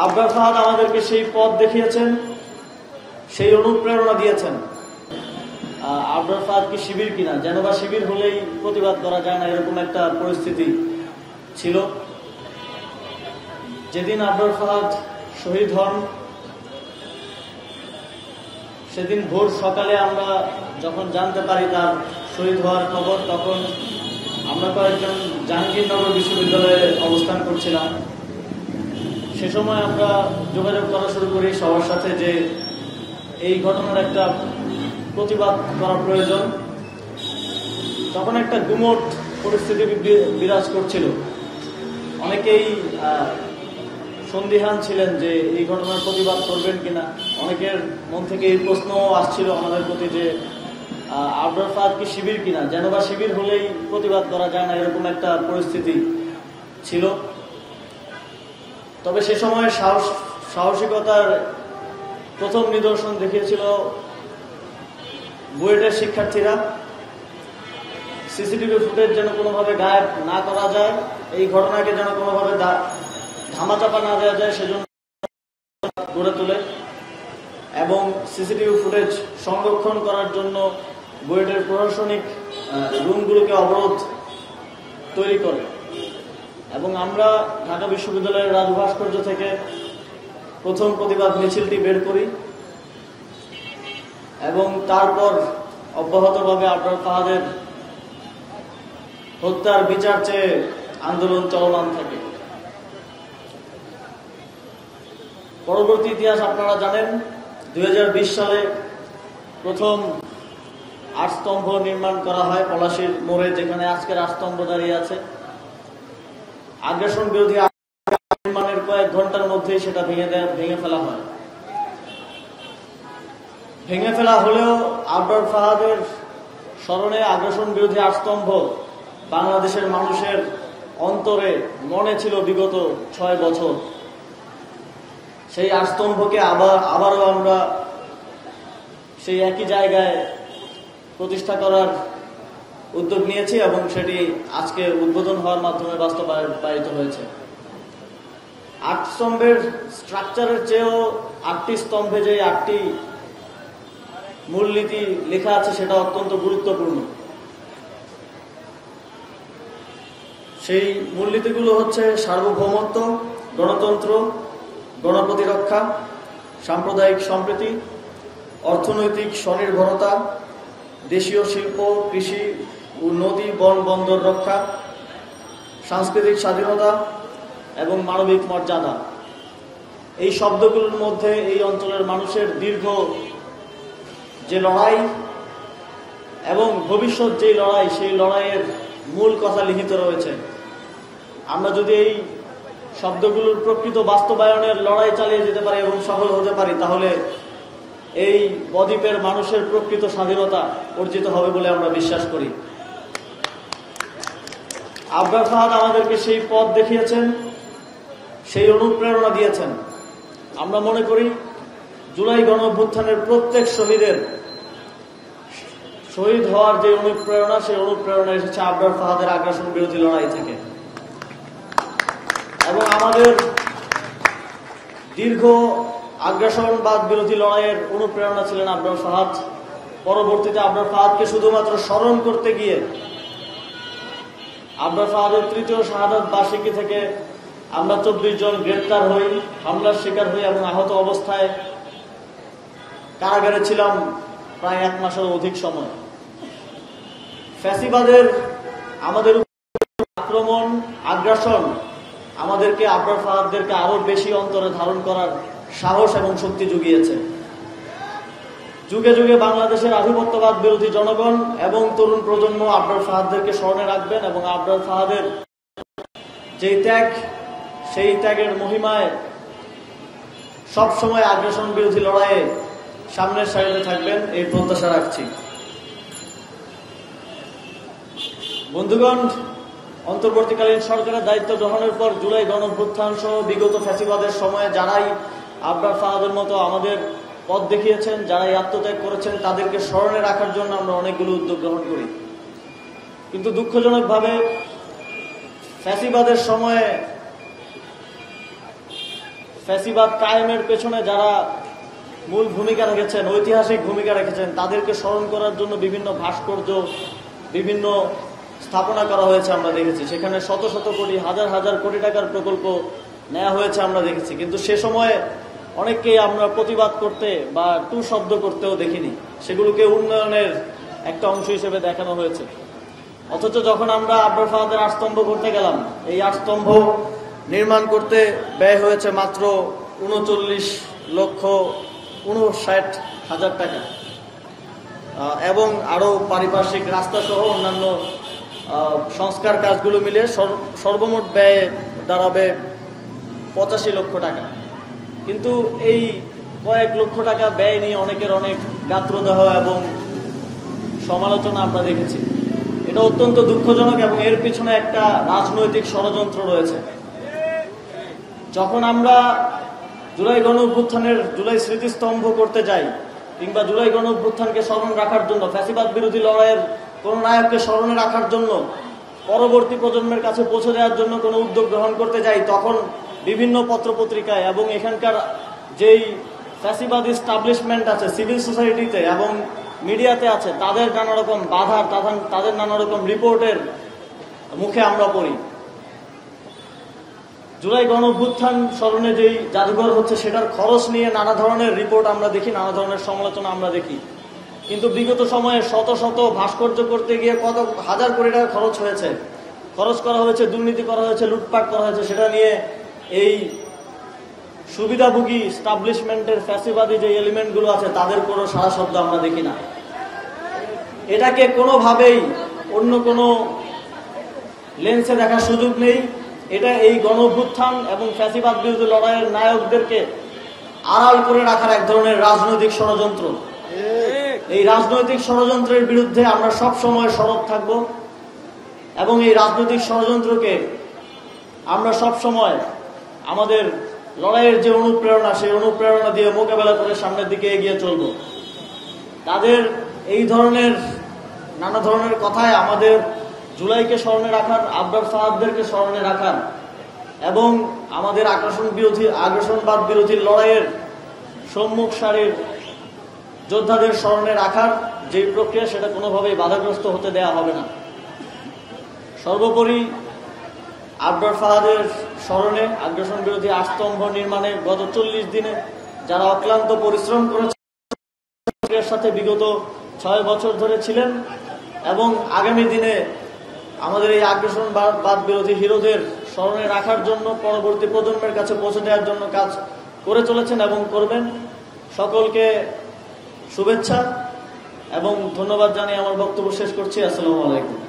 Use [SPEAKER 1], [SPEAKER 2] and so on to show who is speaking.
[SPEAKER 1] আবরার ফাহাদ আমাদেরকে সেই পথ দেখিয়েছেন, সেই অনুপ্রেরণা দিয়েছেন। আবরার ফাহাদ কি শিবির কিনা, যেন বা শিবির হলেই প্রতিবাদ করা যায় না, এরকম একটা পরিস্থিতি ছিল। যেদিন আবরার ফাহাদ শহীদ হন, সেদিন ভোর সকালে আমরা যখন জানতে পারি তার শহীদ হওয়ার খবর, তখন আমরা কয়েকজন জাহাঙ্গীরনগর বিশ্ববিদ্যালয়ে অবস্থান করছিলাম। সে সময় আমরা যোগাযোগ করা শুরু করি সবার সাথে যে এই ঘটনার একটা প্রতিবাদ করা প্রয়োজন। তখন একটা গুমট পরিস্থিতি বিরাজ করছিল, অনেকেই সন্দিহান ছিলেন যে এই ঘটনার প্রতিবাদ করবেন কিনা। অনেকের মন থেকে এই প্রশ্ন আসছিল আমাদের প্রতি যে আবরার ফাহাদ কি শিবির কিনা, যেন বা শিবির হলেই প্রতিবাদ করা যায় না, এরকম একটা পরিস্থিতি ছিল। তবে সে সময় সাহসিকতার প্রথম নিদর্শন দেখিয়েছিল বুয়েটের শিক্ষার্থীরা। সিসিটিভি ফুটেজ যেন কোনোভাবে গায়েব না করা যায়, এই ঘটনাকে যেন কোনোভাবে ধামাচাপা না দেওয়া যায়, সেজন্য গড়ে তোলে এবং সিসিটিভি ফুটেজ সংরক্ষণ করার জন্য বুয়েটের প্রশাসনিক রুমগুলোকে অবরোধ তৈরি করে। এবং আমরা ঢাকা বিশ্ববিদ্যালয়ের রাজভাস্কর্য থেকে প্রথম প্রতিবাদ মিছিলটি বের করি এবং তারপর অব্যাহতভাবে আবরার ফাহাদের হত্যার বিচার চেয়ে আন্দোলন চলমান থাকে। পরবর্তী ইতিহাস আপনারা জানেন, 2020 সালে প্রথম আটস্তম্ভ নির্মাণ করা হয় পলাশীর মোড়ে, যেখানে আজকের আটস্তম্ভ দাঁড়িয়ে আছে। আগ্রাসন বিরোধী নির্মাণের কয়েক ঘন্টার মধ্যেই সেটা ভেঙে ফেলা হয়। ভেঙে ফেলা হলেও আবরার ফাহাদের স্মরণে আগ্রাসন বিরোধী আটস্তম্ভ বাংলাদেশের মানুষের অন্তরে মনে ছিল বিগত 6 বছর। সেই আটস্তম্ভকে আবারও আমরা সেই একই জায়গায় প্রতিষ্ঠা করার উদ্যোগ নিয়েছি এবং সেটি আজকে উদ্বোধন হওয়ার মাধ্যমে বাস্তবায়িত হয়েছে। 8 স্তম্ভের স্ট্রাকচারের চেয়েও 8টি স্তম্ভে যে 8টি মূলনীতি লেখা আছে সেটা অত্যন্ত গুরুত্বপূর্ণ। সেই মূলনীতিগুলো হচ্ছে সার্বভৌমত্ব, গণতন্ত্র, গণপ্রতিরক্ষা, সাম্প্রদায়িক সম্প্রীতি, অর্থনৈতিক স্বনির্ভরতা, দেশীয় শিল্প, কৃষি ও নদী বন বন্দর রক্ষা, সাংস্কৃতিক স্বাধীনতা এবং মানবিক মর্যাদা। এই শব্দগুলোর মধ্যে এই অঞ্চলের মানুষের দীর্ঘ যে লড়াই এবং ভবিষ্যৎ যে লড়াই, সেই লড়াইয়ের মূল কথা লিখিত রয়েছে। আমরা যদি এই শব্দগুলোর প্রকৃত বাস্তবায়নের লড়াই চালিয়ে যেতে পারি এবং সফল হতে পারি, তাহলে এই বদ্বীপের মানুষের প্রকৃত স্বাধীনতা অর্জিত হবে বলে আমরা বিশ্বাস করি। আবরার ফাহাদ আমাদেরকে সেই পথ দেখিয়েছেন, সেই অনুপ্রেরণা দিয়েছেন। আমরা মনে করি জুলাই গণঅভ্যুত্থানের প্রত্যেক শহীদের শহীদ হওয়ার যে অনুপ্রেরণা, সেই অনুপ্রেরণা এসেছে আবরার ফাহাদের আগ্রাসন বিরোধী লড়াই থেকে। এবং আমাদের দীর্ঘ আগ্রাসনবাদ বিরোধী লড়াইয়ের অনুপ্রেরণা ছিলেন আবরার ফাহাদ। পরবর্তীতে আবরার ফাহাদকে শুধুমাত্র স্মরণ করতে গিয়ে আবরার ফাহাদের 3য় শাহাদাত বার্ষিকী থেকে আমরা 24 জন গ্রেপ্তার হই, হামলার শিকার হই এবং আহত অবস্থায় কারাগারে ছিলাম প্রায় 1 মাসের অধিক সময়। ফ্যাসিবাদের আমাদের আক্রমণ, আগ্রাসন আমাদেরকে আবরার ফাহাদদেরকে আরো বেশি অন্তরে ধারণ করার সাহস এবং শক্তি জুগিয়েছে। যুগে যুগে বাংলাদেশের আধিপত্যবাদ বিরোধী জনগণ এবং তরুণ প্রজন্ম আবরার ফাহাদদেরকে স্মরণে রাখবেন এবং আবরার ফাহাদের যেই ত্যাগ, সেই ত্যাগের মহিমায় সবসময় আগ্রাসন বিরোধী লড়াইয়ে সামনের সারিতে থাকবেন, এই প্রত্যাশা রাখছি। বন্ধুগণ, অন্তর্বর্তীকালীন সরকারের দায়িত্ব গ্রহণের পর জুলাই গণঅভ্যুত্থান সহ বিগত ফ্যাসিবাদের সময়ে যারাই আবরার ফাহাদের মতো আমাদের পথ দেখিয়েছেন, যারাই আত্মত্যাগ করেছেন, তাদেরকে স্মরণে রাখার জন্য আমরা অনেকগুলো উদ্যোগ গ্রহণ করি। কিন্তু দুঃখজনকভাবে ফ্যাসিবাদের সময়ে ফ্যাসিবাদ কায়েমের পেছনে যারা মূল ভূমিকা রেখেছেন, ঐতিহাসিক ভূমিকা রেখেছেন, তাদেরকে স্মরণ করার জন্য বিভিন্ন ভাস্কর্য, বিভিন্ন স্থাপনা করা হয়েছে আমরা দেখেছি। সেখানে শত শত কোটি, হাজার হাজার কোটি টাকার প্রকল্প নেওয়া হয়েছে আমরা দেখেছি। কিন্তু সে সময়ে অনেককেই আমরা প্রতিবাদ করতে বা টু শব্দ করতেও দেখিনি, সেগুলোকে উন্নয়নের একটা অংশ হিসেবে দেখানো হয়েছে। অথচ যখন আমরা আবরার ফাহাদের আটস্তম্ভ করতে গেলাম, এই আটস্তম্ভ নির্মাণ করতে ব্যয় হয়েছে মাত্র 39,59,000 টাকা, এবং আরো পারিপার্শ্বিক রাস্তা সহ অন্যান্য সংস্কার কাজগুলো মিলে সর্বমোট ব্যয় দাঁড়াবে 85 লক্ষ টাকা। কিন্তু এই কয়েক লক্ষ টাকা ব্যয় নিয়ে অনেকের অনেক গাত্রদাহ এবং সমালোচনা আমরা দেখেছি। এটা অত্যন্ত দুঃখজনক এবং এর পিছনে একটা রাজনৈতিক ষড়যন্ত্র রয়েছে। যখন আমরা জুলাই গণঅভ্যুত্থানের জুলাই স্মৃতিস্তম্ভ করতে যাই, কিংবা জুলাই গণঅভ্যুত্থানকে স্মরণ রাখার জন্য, ফ্যাসিবাদ বিরোধী লড়াইয়ের কোন নায়ককে স্মরণে রাখার জন্য, পরবর্তী প্রজন্মের কাছে পৌঁছে দেওয়ার জন্য কোনো উদ্যোগ গ্রহণ করতে যাই, তখন বিভিন্ন পত্রপত্রিকায় এবং এখানকার যেই ফ্যাসিবাদী এস্টাবলিশমেন্ট আছে সিভিল সোসাইটিতে এবং মিডিয়াতে আছে, তাদের নানা রকম বাধা, তাদের নানা রকম রিপোর্টের মুখে আমরা পড়ি। জুলাই গণঅভ্যুত্থান স্মরণে যেই জাদুঘর হচ্ছে, সেটার খরচ নিয়ে নানা ধরনের রিপোর্ট আমরা দেখি, নানা ধরনের সমালোচনা আমরা দেখি। কিন্তু বিগত সময়ে শত শত ভাস্কর্য করতে গিয়ে কত হাজার কোটি টাকা খরচ করা হয়েছে, দুর্নীতি করা হয়েছে, লুটপাট করা হয়েছে। সেটা নিয়ে এই সুবিধাভোগী এস্টাবলিশমেন্টের ফ্যাসিবাদী যে এলিমেন্টগুলো আছে, তাদের কোনো সারা শব্দ আমরা দেখি না। এটাকে কোনোভাবেই অন্য কোনো লেন্সে দেখার সুযোগ নেই। এটা এই গণঅভ্যুত্থান এবং ফ্যাসিবাদ বিরোধী লড়াইয়ের নায়কদেরকে আড়াল করে রাখার এক ধরনের রাজনৈতিক ষড়যন্ত্র। এই রাজনৈতিক ষড়যন্ত্রের বিরুদ্ধে আমরা সব সময় সরব থাকব এবং এই রাজনৈতিক ষড়যন্ত্রকে আমরা সব সময় আমাদের লড়াইয়ের যে অনুপ্রেরণা, সেই অনুপ্রেরণা দিয়ে মোকাবেলা করে সামনের দিকে এগিয়ে চলব। তাদের এই ধরনের নানা ধরনের কথায় আমাদের জুলাইকে স্মরণে রাখার, আবরার ফাহাদদেরকে স্মরণে রাখার এবং আমাদের আগ্রাসনবাদ বিরোধী লড়াইয়ের সম্মুখ সারির যোদ্ধাদের স্মরণে রাখার যে প্রক্রিয়া, সেটা কোনোভাবেই বাধাগ্রস্ত হতে দেয়া হবে না। সর্বোপরি আবরার ফাহাদের স্মরণে আগ্রাসন বিরোধী আটস্তম্ভ নির্মাণে গত 40 দিনে যারা অক্লান্ত পরিশ্রম করেছে, সাথে বিগত 6 বছর ধরে ছিলেন এবং আগামী দিনে আমাদের এই আগ্রাসনবাদ বিরোধী হিরোদের স্মরণে রাখার জন্য, পরবর্তী প্রজন্মের কাছে পৌঁছে দেওয়ার জন্য কাজ করে চলেছেন এবং করবেন। সকলকে শুভেচ্ছা এবং ধন্যবাদ জানিয়ে আমার বক্তব্য শেষ করছি। আসসালামু আলাইকুম।